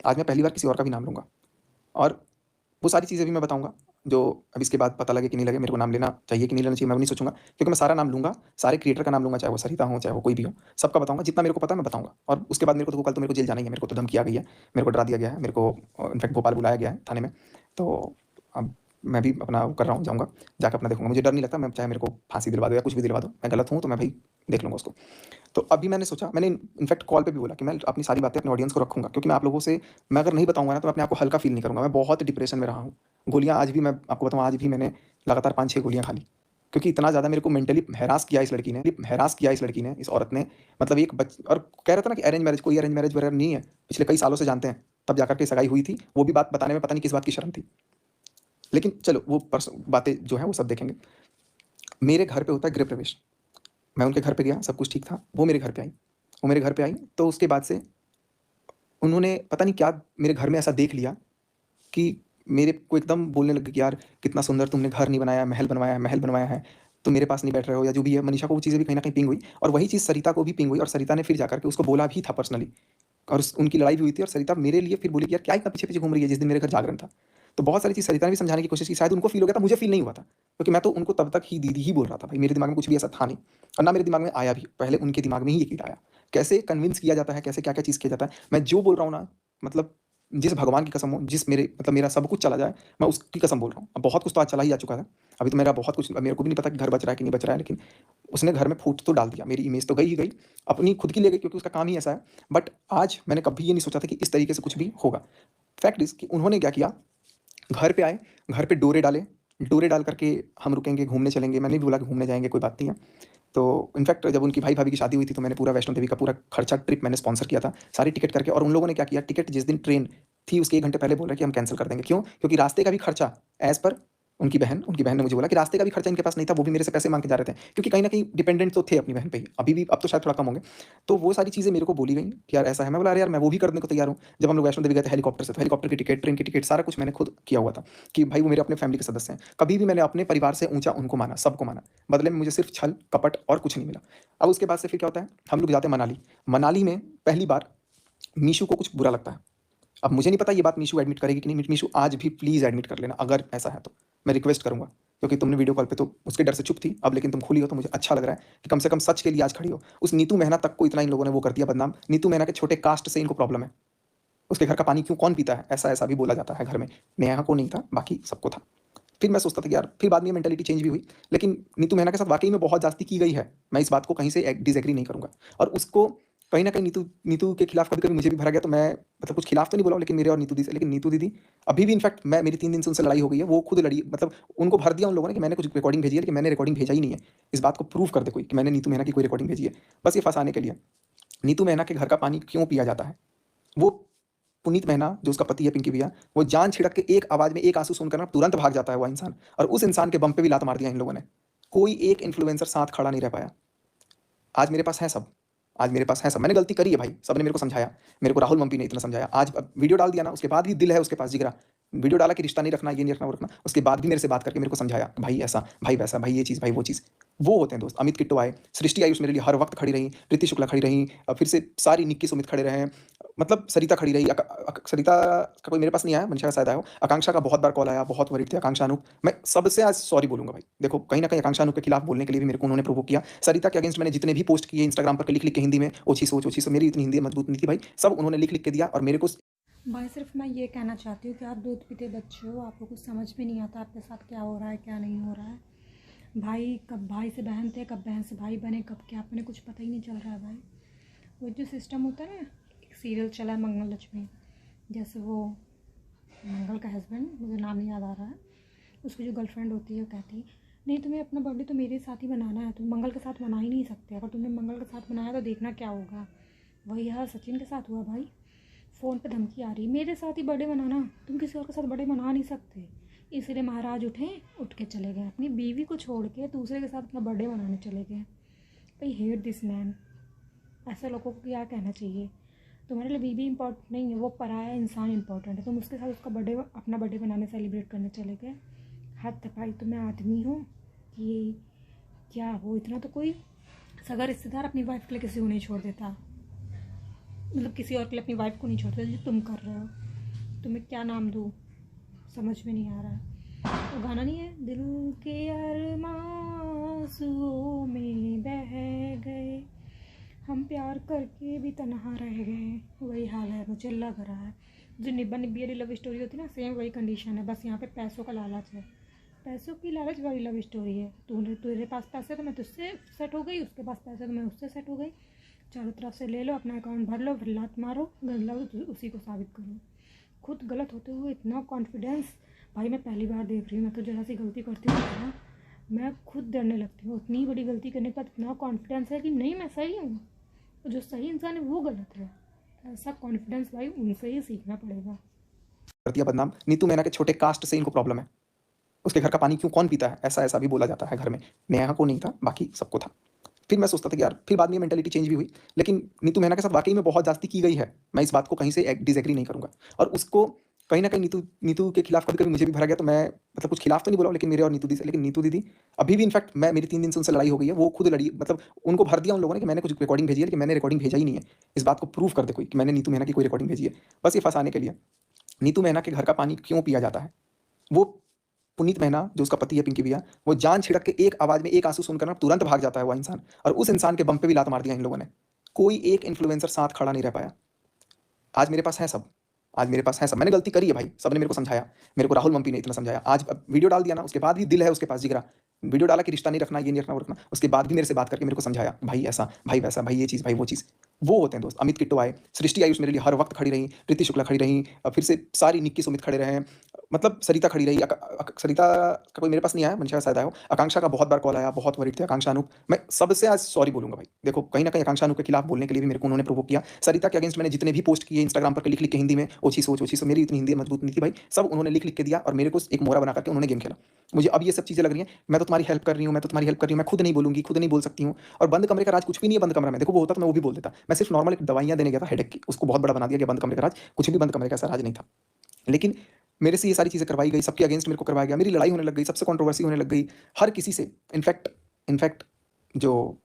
आज मैं पहली बार किसी और का भी नाम लूँगा और वो सारी चीज़ें भी मैं बताऊँगा, जो अब इसके बाद पता लगे कि नहीं लगे, मेरे को नाम लेना चाहिए कि नहीं लेना चाहिए, मैं वो नहीं सोचूँगा। क्योंकि मैं सारा नाम लूँगा, सारे क्रिएटर का नाम लूँगा, चाहे वो सरिता हो, चाहे वो कोई भी हो, सबका बताऊँगा, जितना मेरे को पता है मैं बताऊँगा। और उसके बाद मेरे को तो कल तो मेरे को जेल जाना ही है, मेरे को तो धमकी आ गई है, मेरे को डरा दिया गया है, मेरे को इनफैक्ट भोपाल बुलाया गया है थाने में। तो अब मैं भी अपना वो कर रहा हूँ, जाऊँगा, जाकर अपना देखूँगा। मुझे डर नहीं लगता, मैं चाहे मेरे को फांसी दिलवा दो या कुछ भी दिलवा दो, मैं गलत हूँ तो मैं भाई देख लूँगा उसको। तो अभी मैंने सोचा, मैंने इनफैक्ट कॉल पे भी बोला कि मैं अपनी सारी बातें अपने ऑडियंस को रखूँगा, क्योंकि मैं आप लोगों से, मैं अगर नहीं बताऊँगा ना तो मैं अपने आप को हल्का फ़ील नहीं करूँगा। मैं बहुत डिप्रेशन में रहा हूँ। गोलियाँ आज भी, मैं आपको बताऊँ, आज भी मैंने लगातार 5-6 गोलियाँ खा ली। क्योंकि इतना ज़्यादा मेरे को मेंटली हैरास किया इस लड़की ने, इस औरत ने। मतलब एक बच और कह रहा था ना कि अरेंज मैरेज, कोई अरेंज मैरेज वगैरह नहीं है। पिछले कई सालों से जानते हैं, तब जाकर के सगाई हुई थी। वो भी बात बताने में पता नहीं किस बात की शर्म थी। लेकिन चलो वो बातें जो हैं वो सब देखेंगे। मेरे घर पे होता है गृह प्रवेश। मैं उनके घर पे गया, सब कुछ ठीक था। वो मेरे घर पे आई। तो उसके बाद से उन्होंने पता नहीं क्या मेरे घर में ऐसा देख लिया कि मेरे को एकदम बोलने लगे कि यार कितना सुंदर तुमने घर नहीं बनाया, महल बनवाया है, तुम मेरे पास नहीं बैठ रहे हो, या जो भी है। मनीषा को वो चीज़ें भी कहीं न कहीं पिंग हुई, और वही चीज़ सरिता को भी पिंग हुई, और सरिता ने फिर जाकर के उसको बोला भी था पर्सनली। और उनकी लड़ाई भी हुई थी, और सरिता मेरे लिए फिर बोली कि यार क्या इतना पीछे-पीछे घूम रही है, जिस दिन मेरे घर जागरण था। तो बहुत सारी चीज़ सरिता ने भी समझाने की कोशिश की, शायद उनको फ़ील हो गया था, मुझे फ़ील नहीं हुआ था। क्योंकि मैं तो उनको तब तक ही दीदी ही बोल रहा था भाई, मेरे दिमाग में कुछ भी ऐसा था नहीं, और ना मेरे दिमाग में आया भी। पहले उनके दिमाग में ही ये कीड़ा आया। कैसे कन्विंस किया जाता है, कैसे क्या-क्या चीज़ किया जाता है। मैं जो बोल रहा हूँ ना, मतलब जिस भगवान की कसम हो, जिस मेरे मतलब मेरा सब कुछ चला जाए, मैं उसकी कसम बोल रहा हूँ। अब बहुत कुछ तो आज चला ही जा चुका है। अभी तो मेरा बहुत कुछ, मेरे को भी नहीं पता कि घर बच रहा है कि नहीं बच रहा है, लेकिन उसने घर में फूट तो डाल दिया। मेरी इमेज तो गई ही गई, अपनी खुद की ले गई, क्योंकि उसका काम ही ऐसा है। बट आज मैंने कभी ये नहीं सोचा था कि इस तरीके से कुछ भी होगा। फैक्ट इज़ कि उन्होंने क्या किया, घर पे आए, घर पे डोरे डाले, डोरे डाल कर के हम रुकेंगे, घूमने चलेंगे। मैंने भी बोला कि घूमने जाएँगे, कोई बात नहीं है। तो इनफैक्ट जब उनकी भाई-भाभी की शादी हुई थी, तो मैंने पूरा वैष्णो देवी का पूरा खर्चा ट्रिप मैंने स्पॉन्सर किया था, सारी टिकट करके। और उन लोगों ने क्या किया, टिकट जिस दिन ट्रेन थी उसके 1 घंटे पहले बोल रहे हैं कि हम कैंसल कर देंगे। क्यों? क्योंकि रास्ते का भी खर्चा एज़ पर उनकी बहन ने मुझे बोला कि रास्ते का भी खर्चा इनके पास नहीं था, वो भी मेरे से पैसे माँग के जा रहे थे। क्योंकि कहीं न कहीं डिपेंडेंट तो थे अपनी बहन पे ही, अभी भी, अब तो शायद थोड़ा कम होंगे। तो वो सारी चीज़ें मेरे को बोली गई कि यार ऐसा है। मैं बोला अरे यार, मैं वो भी करने को तैयार हूँ। जब हम लोग वैष्णो देवी गए थे हेलीकॉप्टर से, तो हेलीकॉप्टर की टिकट, ट्रेन की टिकट, सारा कुछ मैंने खुद किया हुआ था, कि भाई वो मेरे अपने फैमिली के सदस्य हैं। कभी भी मैंने अपने परिवार से ऊँचा उनको माना, सबको माना। बदले में मुझे सिर्फ़ छल, कपट और कुछ नहीं मिला। अब उसके बाद से फिर क्या होता है, हम लोग जाते हैं मनाली। मनाली में पहली बार मीशू को कुछ बुरा लगता है। अब मुझे नहीं पता ये बात मीशू एडमिट करेगी कि नहीं। मीशू आज भी प्लीज़ एडमिट कर लेना, अगर ऐसा है तो। मैं रिक्वेस्ट करूँगा, क्योंकि तुमने वीडियो कॉल पे तो उसके डर से चुप थी, अब लेकिन तुम खुली हो, तो मुझे अच्छा लग रहा है कि कम से कम सच के लिए आज खड़ी हो। उस नीतू मेहना तक को इतना इन लोगों ने वो कर दिया बदनाम। नीतू मेहना के छोटे कास्ट से इनको प्रॉब्लम है। उसके घर का पानी क्यों कौन पीता है? ऐसा-ऐसा भी बोला जाता है घर में। नेहा को नहीं था, बाकी सबको था। फिर मैं सोचता था कि यार, फिर बाद में मेंटालिटी चेंज भी हुई। लेकिन नीतू मेहना के साथ वाक़ई में बहुत ज़्यादती की गई है। मैं इस बात को कहीं से डिसएग्री नहीं करूँगा। और उसको कहीं न कहीं नीतू नीतू के खिलाफ कभी-कभी मुझे भी भरा गया, तो मैं मतलब कुछ खिलाफ तो नहीं बोला हूँ, लेकिन मेरे और नीतू दी से, लेकिन नीतू दीदी अभी भी, इनफैक्ट मैं, मेरी 3 दिन से उनसे लड़ाई हो गई है। वो खुद लड़ी, मतलब उनको भर दिया उन लोगों ने कि मैंने कुछ रिकॉर्डिंग भेजी है, लेकिन मैंने रिकॉर्डिंग भेजा ही नहीं है। इस बात को प्रूव कर दे कोई कि मैंने नीतू मेहना की कोई रिकॉर्डिंग भेजी है। बस ये फँसाने के लिए। नीतू मेहना के घर का पानी क्यों पिया जाता है? वो पुनीत मेहना, जो उसका पति है पिंकी भैया, वो जान छिड़क के एक आवाज़ में एक आँसू सुनकर ना तुरंत भाग जाता है वो इंसान, और उस इंसान के बम पे भी लात मार दिया इन लोगों ने। कोई एक इन्फ्लुएंसर साथ खड़ा नहीं रह पाया। आज मेरे पास है सब, आज मेरे पास है सब। मैंने गलती करी है भाई, सबने मेरे को समझाया। मेरे को राहुल मम्पी ने इतना समझाया। आज अब वीडियो डाल दिया ना, उसके बाद भी दिल है उसके पास, जिगरा। वीडियो डाला कि रिश्ता नहीं रखना, ये नहीं रखना, वो रखना। उसके बाद भी मेरे से बात करके मेरे को समझाया कि भाई ऐसा, भाई वैसा, भाई ये चीज़, भाई वो चीज़। वो होते हैं दोस्त। अमित किट्टो आए, सृष्टि आयुष मेरे लिए हर वक़्त खड़ी रहीं, प्रीति शुक्ला खड़ी रहीं, फिर से सारी निक्की सुमित खड़े रहे हैं। मतलब सरिता खड़ी रही। सरिता का कोई मेरे पास नहीं आया, मनीषा का शायद आया हो। आकांक्षा का बहुत बार कॉल आया, बहुत वरीड थे आकांक्षा, अनूप। मैं सबसे आज सॉरी बोलूँगा भाई। देखो, कहीं न कहीं आकांक्षा, अनूप के खिलाफ बोलने के लिए भी मेरे को उन्होंने प्रोवोक किया। सरिता के अगेंस्ट मैंने जितने भी पोस्ट किए इंस्टाग्राम पर लिख-लिख के हिंदी में, ओछी सोच, ओछी सोच, मेरी इतनी हिंदी मजबूत नहीं थी भाई। सब उन्होंने लिख-लिख के दिया, और मेरे को भाई सिर्फ मैं ये कहना चाहती हूँ कि आप दूध पीते बच्चे हो, आपको कुछ समझ में नहीं आता आपके साथ क्या हो रहा है क्या नहीं हो रहा है। भाई कब भाई से बहन थे, कब बहन से भाई बने, कब क्या बने, कुछ पता ही नहीं चल रहा है भाई। वो जो सिस्टम होता है ना, एक सीरियल चला है मंगल लक्ष्मी, जैसे वो मंगल का हस्बैंड, मुझे नाम नहीं याद आ रहा है, उसकी जो गर्लफ्रेंड होती है वो कहती नहीं, तुम्हें अपना बर्थडे तो मेरे साथ ही मनाना है, तुम मंगल के साथ मना ही नहीं सकते, अगर तुमने मंगल के साथ मनाया तो देखना क्या होगा। वही हाल सचिन के साथ हुआ भाई। फ़ोन पे धमकी आ रही, मेरे साथ ही बर्थडे मनाना, तुम किसी और के साथ बर्थडे मना नहीं सकते। इसलिए महाराज उठ के चले गए, अपनी बीवी को छोड़ के दूसरे के साथ अपना बर्थडे मनाने चले गए। I hate this man. ऐसे लोगों को क्या कहना चाहिए, तुम्हारे लिए बीवी इंपॉर्टेंट नहीं है, वो पराया इंसान इंपॉर्टेंट है, तुम उसके साथ उसका बर्थडे, अपना बर्थडे मनाने सेलिब्रेट करने चले गए। हद है भाई, तुम्हें आदमी हो कि क्या हो, इतना तो कोई सगा रिश्तेदार अपनी वाइफ के लिए किसी को नहीं छोड़ देता। मतलब किसी और के लिए अपनी वाइफ को नहीं छोड़ते जो तुम कर रहे हो। तुम्हें क्या नाम दूँ, समझ में नहीं आ रहा है। वो गाना नहीं है, दिल के अरमां आंसुओं में बह गए, हम प्यार करके भी तन्हा रह गए, वही हाल है मुझे लग रहा है। जो निब्बा निब्बी वाली लव स्टोरी होती है ना, सेम वही कंडीशन है, बस यहाँ पे पैसों का लालच है। पैसों की लालच वाली लव स्टोरी है। तूने तेरे पास पैसे तो मैं तुझसे सेट हो गई, उसके पास पैसे तो मैं उससे सेट हो गई। चारों तरफ से ले लो, अपना अकाउंट भर लो, फिर लात मारो, गलत उसी को साबित करो। खुद गलत होते हुए इतना कॉन्फिडेंस। भाई मैं पहली बार देख रही हूँ, मैं तो जरा सी गलती करती हूँ ना, मैं खुद डरने लगती हूँ। इतनी बड़ी गलती करने के बाद इतना कॉन्फिडेंस है कि नहीं मैं सही हूँ, और जो सही इंसान है वो गलत है। ऐसा कॉन्फिडेंस भाई उनसे ही सीखना पड़ेगा। कर दिया बदनाम। नीतू मेहना के छोटे कास्ट से इनको प्रॉब्लम है। उसके घर का पानी क्यों कौन पीता है, ऐसा भी बोला जाता है घर में। नेहा को नहीं था, बाकी सबको था। फिर मैं सोचता था कि यार, फिर बाद में मेंटालिटी चेंज भी हुई, लेकिन नीतू मेहना के साथ वाकई में बहुत ज़्यादती की गई है। मैं इस बात को कहीं से डिसएग्री नहीं करूँगा। और उसको कहीं न कहीं नीतू नीतू के खिलाफ कभी-कभी मुझे भी भरा गया, तो मैं मतलब कुछ खिलाफ तो नहीं बोला, लेकिन मेरे और नीतू दी से। लेकिन नीतू दीदी अभी भी, इनफैक्ट मैं मेरी 3 दिन से उनसे लड़ाई हो गई है। वो खुद लड़ी, मतलब उनको भर दिया उन लोगों ने कि मैंने कुछ रिकॉर्डिंग भेजी है, लेकिन मैंने रिकॉर्डिंग भेजा ही नहीं है। इस बात को प्रूव कर दे कोई कि मैंने नीतू मेहना की कोई रिकॉर्डिंग भेजी है। बस ये फँसाने के लिए। नीतू मेहना के घर का पानी क्यों पिया जाता है? वो पुनीत मेहना, जो उसका पति है पिंकी भैया, वो जान छिड़क के एक आवाज़ में एक आँसू सुनकर ना तुरंत भाग जाता है वो इंसान, और उस इंसान के बम पे भी लात मार दिया इन लोगों ने। कोई एक इन्फ्लुएंसर साथ खड़ा नहीं रह पाया। आज मेरे पास है सब, आज मेरे पास है सब। मैंने गलती करी है भाई, सबने मेरे को समझाया। मेरे को राहुल मम्पी ने इतना समझाया। आज अब वीडियो डाल दिया ना, उसके बाद भी दिल है उसके पास, जिगरा। वीडियो डाला कि रिश्ता नहीं रखना, ये नहीं रखना, वो रखना। उसके बाद भी मेरे से बात करके मेरे को समझाया, भाई ऐसा, भाई वैसा, भाई ये चीज़, भाई वो चीज़। वो होते हैं दोस्त। अमित किट्टो आए, सृष्टि आयुष मेरे लिए हर वक्त खड़ी रही, प्रीति शुक्ला खड़ी रही, फिर से सारी निक्की सुमित खड़े रहे, मतलब सरिता खड़ी रही। सरिता का कोई मेरे पास नहीं आया, मनीषा का शायद आया हो। आकांक्षा का बहुत बार कॉल आया, बहुत वरीड थे आकांक्षा, अनूप। मैं सबसे आज सॉरी बोलूंगा भाई। देखो, कहीं ना कहीं आकांक्षा अनूप के खिलाफ बोलने के लिए भी मेरे को उन्होंने प्रोवोक किया। सरिता के अगेंस्ट मैंने जितने भी पोस्ट किए इंस्टाग्राम पर लिख लिख के हिंदी में, ओछी सोच, मेरी इतनी हिंदी मजबूत नहीं थी भाई, सब उन्होंने लिख लिख के दिया, और मेरे को एक मोहरा बना करके उन्होंने गेम खेला। मुझे अब ये सब चीज़ें लग रही हैं, मैं तो तुम्हारी हेल्प कर रही हूँ, मैं तो तुम्हारी हेल्प कर रही हूँ, मैं खुद नहीं बोलूंगी, खुद नहीं बोल सकती हूँ। और बंद कमरे का राज कुछ भी नहीं है बंद कमरे में। देखो, वो होता तो मैं वो भी बोल देता। मैं सिर्फ नॉर्मल एक दवाइयाँ देने गया था हेडेक की, उसको बहुत बड़ा बना दिया गया बंद कमरे का राज। कुछ भी बंद कमरे का ऐसा राज नहीं था। लेकिन मेरे से ये सारी चीज़ें करवाई गई, सबके अगेंस्ट मेरे को करवाया गया, मेरी लड़ाई होने लग गई, सबसे कंट्रोवर्सी होने लग गई, हर किसी से। इनफैक्ट जो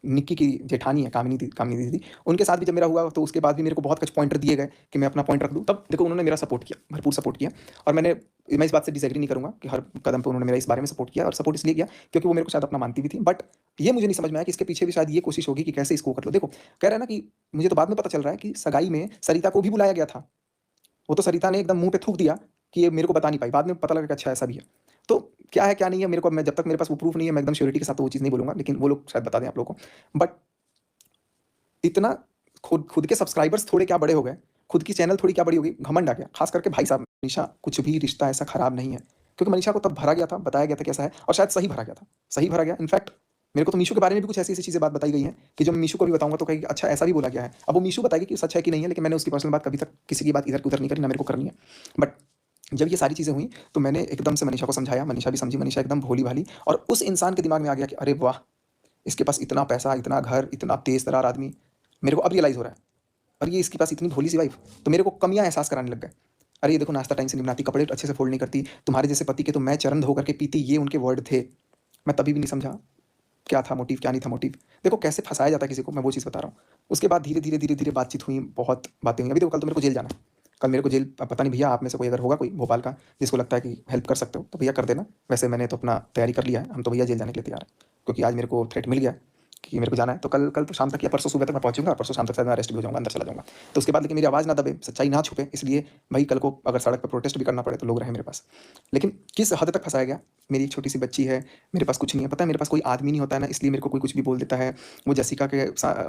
निक्की की जेठानी है, कामिनी दीदी, उनके साथ भी जब मेरा हुआ, तो उसके बाद भी मेरे को बहुत कुछ पॉइंटर दिए गए कि मैं अपना पॉइंट रख दूँ। तब देखो, उन्होंने मेरा सपोर्ट किया, भरपूर सपोर्ट किया। और मैं इस बात से डिसएग्री नहीं करूँगा कि हर कदम पे उन्होंने मेरा इस बारे में सपोर्ट किया, और सपोर्ट इसलिए किया क्योंकि वो मेरे को शायद अपना मानती भी थी। बट ये मुझे नहीं समझ में आया कि इसके पीछे भी शायद ये कोशिश होगी कि कैसे इसको कर लो। देखो, कह रहे हैं ना कि मुझे तो बाद में पता चल रहा है कि सगाई में सरिता को भी बुलाया गया था। वो तो सरिता ने एकदम मुँह पे थूक दिया कि ये मेरे को बता नहीं पाई। बाद में पता लगा कि अच्छा ऐसा भी है। तो क्या है क्या नहीं है, मेरे को, मैं जब तक मेरे पास वो प्रूफ नहीं है, मैं एकदम श्योरिटी के साथ तो वो चीज़ नहीं बोलूँगा, लेकिन वो लोग शायद बता दें आप लोगों को। बट इतना खुद के सब्सक्राइबर्स थोड़े क्या बड़े हो गए, खुद की चैनल थोड़ी क्या बड़ी हो गई, घमंड आ गया। खास करके भाई साहब, मनीषा, कुछ भी रिश्ता ऐसा खराब नहीं है। क्योंकि मनीषा को तब भरा गया था, बताया गया था कैसा है, और शायद सही भरा गया था, सही भरा गया। इनफैक्ट मेरे को तो मीशू के बारे में भी कुछ ऐसी-ऐसी चीज़ें बात बताई गई हैं कि जो मैं मीशू को भी बताऊँगा तो कहेगी अच्छा ऐसा भी बोला गया है। अब वो मीशू बताएगी कि सच है कि नहीं है, लेकिन मैंने उसकी पर्सनल बात कभी तक किसी की बात इधर की उधर नहीं करी, ना मेरे को करनी है। बट जब ये सारी चीज़ें हुई, तो मैंने एकदम से मनीषा को समझाया, मनीषा भी समझी, मनीषा एकदम भोली-भाली, और उस इंसान के दिमाग में आ गया कि अरे वाह! इसके पास इतना पैसा, इतना घर, इतना तेज़-तर्रार आदमी। मेरे को अब रियलाइज़ हो रहा है। और ये इसके पास इतनी भोली-सी वाइफ़, तो मेरे को कमियाँ एहसास कराने लग गए। अरे ये देखो, नाश्ता टाइम से नहीं बनाती, कपड़े अच्छे से फ़ोल्ड नहीं करती, तुम्हारे जैसे पति के तो मैं चरण धो करके पीती, ये उनके वर्ड थे। मैं तभी भी नहीं समझा, क्या था मोटिव, क्या नहीं था मोटिव। देखो कैसे फँसाया जाता है किसी को, मैं वो चीज़ बता रहा हूँ। उसके बाद धीरे-धीरे बातचीत हुई, बहुत बातें हुई। अभी देखो, कल तो मेरे को जेल जाना है। कल मेरे को जेल, पता नहीं भैया आप में से कोई अगर होगा कोई भोपाल का, जिसको लगता है कि हेल्प कर सकते हो, तो भैया कर देना। वैसे मैंने तो अपना तैयारी कर लिया है, हम तो भैया जेल जाने के लिए तैयार हैं। क्योंकि आज मेरे को थ्रेट मिल गया कि मेरे को जाना है, तो कल तो शाम तक या परसों सुबह तक मैं पहुँचूँगा, और परसों शाम तक शायद मैं अरेस्ट भी हो जाऊँगा, अंदर चला जाऊँगा। तो उसके बाद लेकिन मेरी आवाज़ ना दबे, सच्चाई ना छुपे, इसलिए भाई कल को अगर सड़क पे प्रोटेस्ट भी करना पड़े तो लोग रहें मेरे पास। लेकिन किस हद तक फँसाया गया, मेरी एक छोटी-सी बच्ची है, मेरे पास कुछ नहीं है। पता है, मेरे पास कोई आदमी नहीं होता है ना, इसलिए मेरे को कोई कुछ भी बोल देता है। वो जसिका के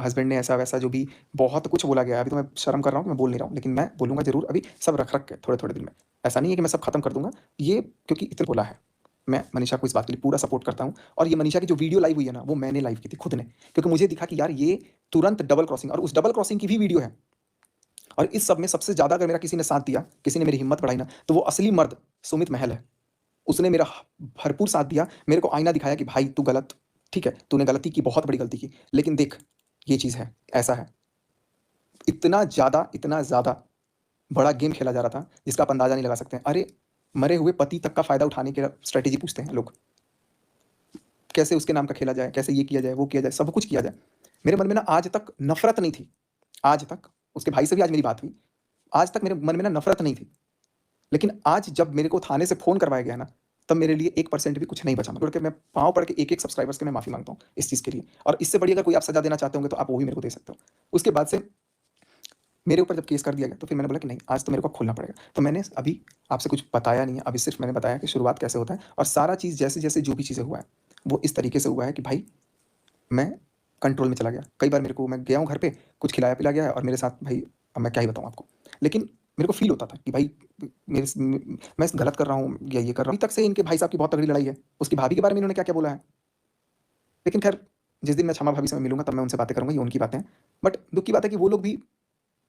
हस्बैंड ने ऐसा-वैसा जो भी बहुत कुछ बोला गया है, अभी तो मैं शर्म कर रहा हूँ कि मैं बोल नहीं रहा हूँ, लेकिन मैं बोलूँगा ज़रूर, अभी सब रख-रख के थोड़े-थोड़े दिन में। ऐसा नहीं है कि मैं सब खत्म कर दूँगा, ये क्योंकि इतना बोला है। मैं मनीषा को इस बात के लिए पूरा सपोर्ट करता हूँ, और ये मनीषा की जो वीडियो लाइव हुई है ना, वो मैंने लाइव की थी खुद ने, क्योंकि मुझे दिखा कि यार ये तुरंत डबल क्रॉसिंग, और उस डबल क्रॉसिंग की भी वीडियो है। और इस सब में सबसे ज़्यादा अगर मेरा किसी ने साथ दिया, किसी ने मेरी हिम्मत बढ़ाई ना, तो वो असली मर्द सुमित महल है। उसने मेरा भरपूर साथ दिया, मेरे को आईना दिखाया कि भाई तू गलत, ठीक है, तूने गलती की, बहुत बड़ी गलती की, लेकिन देख ये चीज़ है, ऐसा है। इतना ज़्यादा बड़ा गेम खेला जा रहा था, जिसका आप अंदाज़ा नहीं लगा सकते हैं। अरे! मरे हुए पति तक का फ़ायदा उठाने की स्ट्रैटेजी पूछते हैं लोग। कैसे उसके नाम का खेला जाए, कैसे ये किया जाए, वो किया जाए, सब कुछ किया जाए। मेरे मन में ना आज तक नफ़रत नहीं थी, आज तक उसके भाई से भी आज मेरी बात हुई। आज तक मेरे मन में ना नफ़रत नहीं थी। लेकिन आज जब मेरे को थाने से फ़ोन करवाया गया ना, तब मेरे लिए 1% भी कुछ नहीं बचा। छोड़ के मैं पाँव पड़ के एक-एक सब्सक्राइबर्स के मैं माफ़ी माँगता हूँ इस चीज़ के लिए। और इससे बड़ी अगर कोई आप सज़ा देना चाहते होंगे तो आप वो भी मेरे को दे सकते हो। उसके बाद से मेरे ऊपर जब केस कर दिया गया तो फिर मैंने बोला कि नहीं, आज तो मेरे को खोलना पड़ेगा। तो मैंने अभी आपसे कुछ बताया नहीं है, अभी सिर्फ़ मैंने बताया कि शुरुआत कैसे होता है और सारा चीज़ जैसे-जैसे जो भी चीज़ें हुआ है, वो इस तरीके से हुआ है कि भाई मैं कंट्रोल में चला गया। कई बार मेरे को मैं गया हूँ घर पे, कुछ खिलाया-पिलाया गया है और मेरे साथ भाई अब मैं क्या ही बताऊँ आपको। लेकिन मेरे को फ़ील होता था कि भाई मेरे स मैं गलत कर रहा हूँ या ये कर रहा हूँ। अभी तक से इनके भाई साहब की बहुत तगड़ी लड़ाई है। उसकी भाभी के बारे में इन्होंने क्या-क्या बोला है। लेकिन ख़ैर जिस दिन मैं क्षमा भाभी से मैं मिलूँगा तब मैं उनसे बातें करूँगा, ये उनकी बातें हैं। बट दुःख की बात है कि वो लोग भी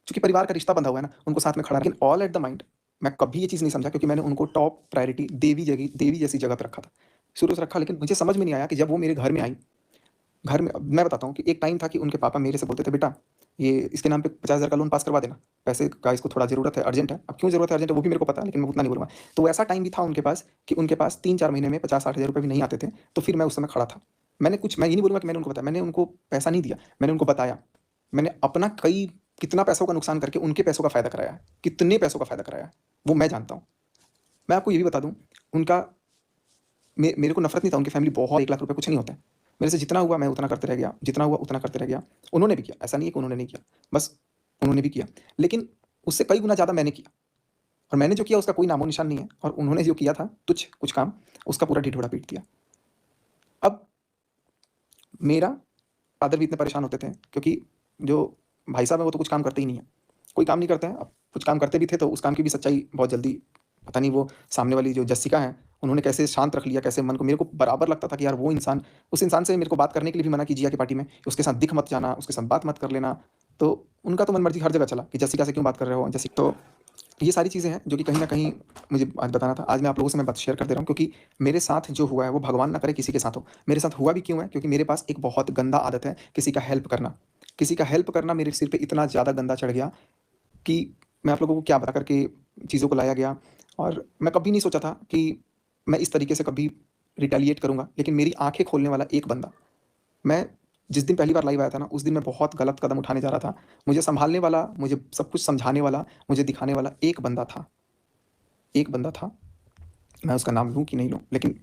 चूँकि परिवार का रिश्ता बंधा हुआ है ना, उनको साथ में खड़ा लेकिन ऑल एट द माइंड मैं कभी ये चीज़ नहीं समझा क्योंकि मैंने उनको टॉप प्रायोरिटी देवी जैसी जगह पे रखा था। शुरू से रखा लेकिन मुझे समझ में नहीं आया कि जब वो मेरे घर में आई, घर में अब मैं बताता हूँ कि एक टाइम था कि उनके पापा मेरे से बोलते थे, "बेटा, ये इसके नाम पे 50,000 का लोन पास करवा देना। पैसे का इसको थोड़ा ज़रूरत है, अर्जेंट है।" अब क्यों ज़रूरत है, अर्जेंट है, वो भी मेरे को पता है, लेकिन मैं उतना नहीं बोलूँगा। तो ऐसा टाइम भी था उनके पास कि उनके पास 3-4 महीने में 50-60,000 रुपए भी नहीं आते थे, तो फिर मैं उस समय खड़ा था। मैं ये नहीं बोलूँगा कि मैंने उनको बताया, मैंने उनको पैसा नहीं दिया, मैंने उनको बताया। मैंने अपना कितना पैसों का नुकसान करके उनके पैसों का फ़ायदा कराया है, कितने पैसों का फ़ायदा कराया है, वो मैं जानता हूँ। मैं आपको ये भी बता दूँ, उनका मेरे को नफ़रत नहीं था, उनकी फैमिली बहुत 1 लाख रुपए कुछ नहीं होता है। मेरे से जितना हुआ मैं उतना करते रह गया, जितना हुआ उतना करते रह गया। उन्होंने भी किया, ऐसा नहीं है कि उन्होंने नहीं किया, बस उन्होंने भी किया। लेकिन उससे कई गुना ज़्यादा मैंने किया और मैंने जो किया उसका कोई नामो-निशान नहीं है और उन्होंने जो किया था तुच्छ कुछ काम, उसका पूरा ढिढोरा पीट दिया। अब मेरा फादर भी इतने परेशान होते थे क्योंकि जो भाई साहब हैं वो तो कुछ काम करते ही नहीं हैं। कोई काम नहीं करते हैं, अब कुछ काम करते भी थे तो उस काम की भी सच्चाई बहुत जल्दी पता नहीं वो सामने वाली जो जस्सिका हैं, उन्होंने कैसे शांत रख लिया, कैसे मन को मेरे को बराबर लगता था कि यार वो इंसान उस इंसान से मेरे को बात करने के लिए भी मना कीजिए की पार्टी में, उसके साथ दिख मत जाना, उसके साथ बात मत कर लेना। तो उनका तो मन-मर्ज़ी हर जगह चला कि जस्सिका से क्यों बात कर रहे हो? तो ये सारी चीज़ें हैं जो कि कहीं न कहीं मुझे आज बताना था। आज मैं आप लोगों से मैं बात शेयर कर दे रहा हूँ क्योंकि मेरे साथ जो हुआ है वो भगवान ना करे किसी के साथ हो। मेरे साथ हुआ भी क्यों है? क्योंकि मेरे पास एक बहुत गंदा आदत है किसी का हेल्प करना। किसी का हेल्प करना मेरे सिर पे इतना ज़्यादा गंदा चढ़ गया कि मैं आप लोगों को क्या बता कर के चीज़ों को लाया गया और मैं कभी नहीं सोचा था कि मैं इस तरीके से कभी रिटेलिएट करूँगा। लेकिन मेरी आँखें खोलने वाला एक बंदा, मैं जिस दिन पहली बार लाइव आया था ना, उस दिन मैं बहुत गलत कदम उठाने जा रहा था। मुझे सँभालने वाला, मुझे सब कुछ समझाने वाला, मुझे दिखाने वाला एक बंदा था। एक बंदा था, मैं उसका नाम लूँ कि नहीं लूँ? लेकिन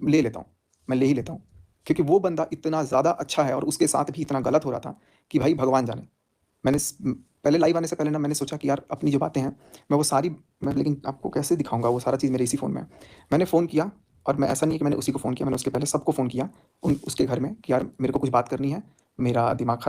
ले लेता हूँ, मैं ले ही लेता हूँ। क्योंकि वो बंदा इतना ज़्यादा अच्छा है और उसके साथ भी इतना गलत हो रहा था कि भाई भगवान जाने। पहले लाइव आने से पहले ना मैंने सोचा कि यार अपनी जो बातें हैं, मैं वो सारी मैं लेकिन आपको कैसे दिखाऊँगा वो सारा चीज़ मेरे इसी फ़ोन में है। मैंने फ़ोन किया और मैं ऐसा नहीं है कि मैंने उसी को फ़ोन किया, मैंने उसके पहले सबको फ़ोन किया उसके घर में कि यार मेरे को कुछ बात करनी है, मेरा दिमाग खराब